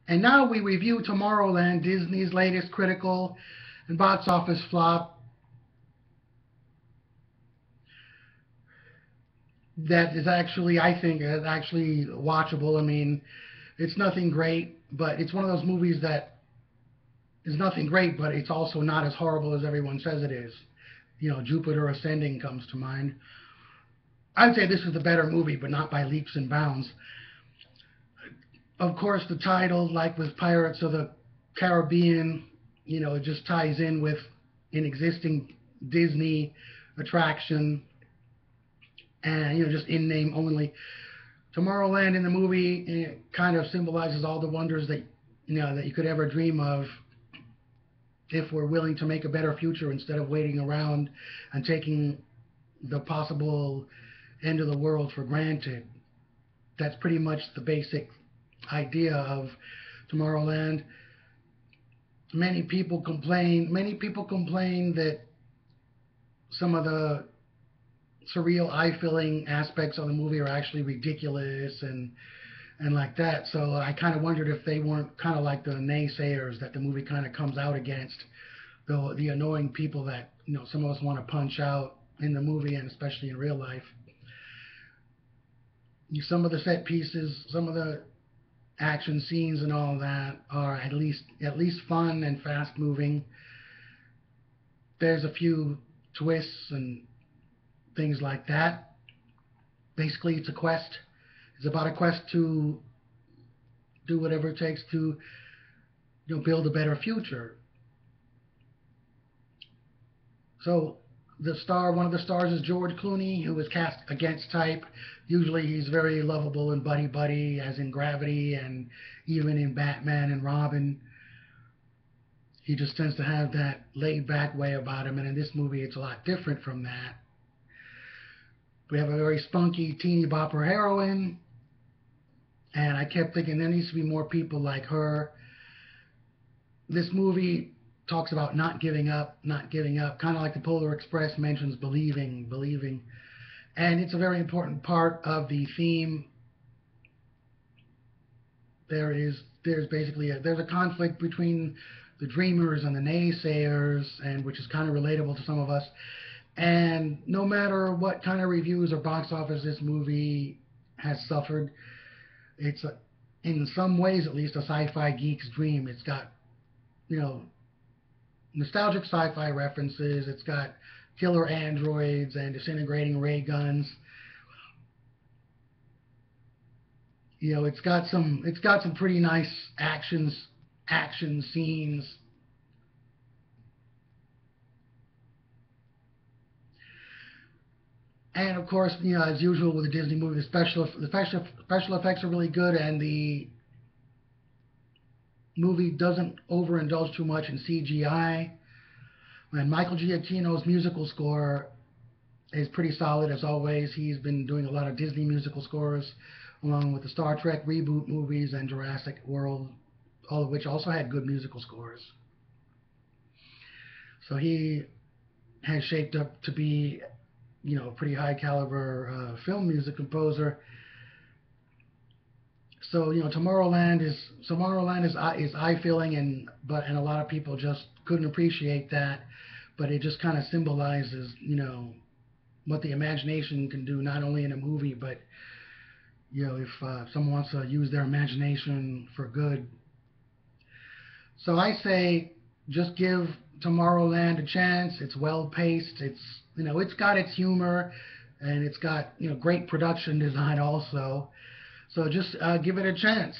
And now we review Tomorrowland, Disney's latest critical and box office flop that is actually, I think, is actually watchable. I mean, it's nothing great, but it's one of those movies that is nothing great, but it's also not as horrible as everyone says it is. You know, Jupiter Ascending comes to mind. I'd say this is the better movie, but not by leaps and bounds. Of course, the title, like with Pirates of the Caribbean, it just ties in with an existing Disney attraction, and just in name only. Tomorrowland in the movie kind of symbolizes all the wonders that you could ever dream of if we're willing to make a better future instead of waiting around and taking the possible end of the world for granted. That's pretty much the basic idea of Tomorrowland. Many people complain that some of the surreal, eye-filling aspects of the movie are actually ridiculous and like that. So I kind of wondered if they weren't kind of like the naysayers that the movie kind of comes out against, the annoying people that some of us want to punch out in the movie and especially in real life. Some of the set pieces, some of the action scenes and all that are at least fun and fast moving. There's a few twists and things like that. Basically, it's a quest. It's about a quest to do whatever it takes to build a better future. So one of the stars is George Clooney, who was cast against type. Usually, he's very lovable and buddy buddy, as in Gravity and even in Batman and Robin. He just tends to have that laid back way about him, and in this movie, it's a lot different from that. We have a very spunky teeny bopper heroine, and I kept thinking there needs to be more people like her. This movie talks about not giving up, not giving up, kind of like the Polar Express mentions believing, believing. And it's a very important part of the theme. There's basically there's a conflict between the dreamers and the naysayers, and which is kind of relatable to some of us. And no matter what kind of reviews or box office this movie has suffered, it's in some ways at least a sci-fi geek's dream. It's got you know nostalgic sci-fi references. It's got killer androids and disintegrating ray guns. It's got some pretty nice action scenes. And of course, as usual with a Disney movie, the special effects are really good, and the movie doesn't overindulge too much in CGI. And Michael Giacchino's musical score is pretty solid as always. He's been doing a lot of Disney musical scores, along with the Star Trek reboot movies and Jurassic World, all of which also had good musical scores. So he has shaped up to be, a pretty high caliber film music composer. So Tomorrowland is eye filling, and a lot of people just couldn't appreciate that, but it just kind of symbolizes what the imagination can do, not only in a movie, but if someone wants to use their imagination for good. So I say just give Tomorrowland a chance. It's well paced. It's got its humor, and it's got great production design also. So just give it a chance.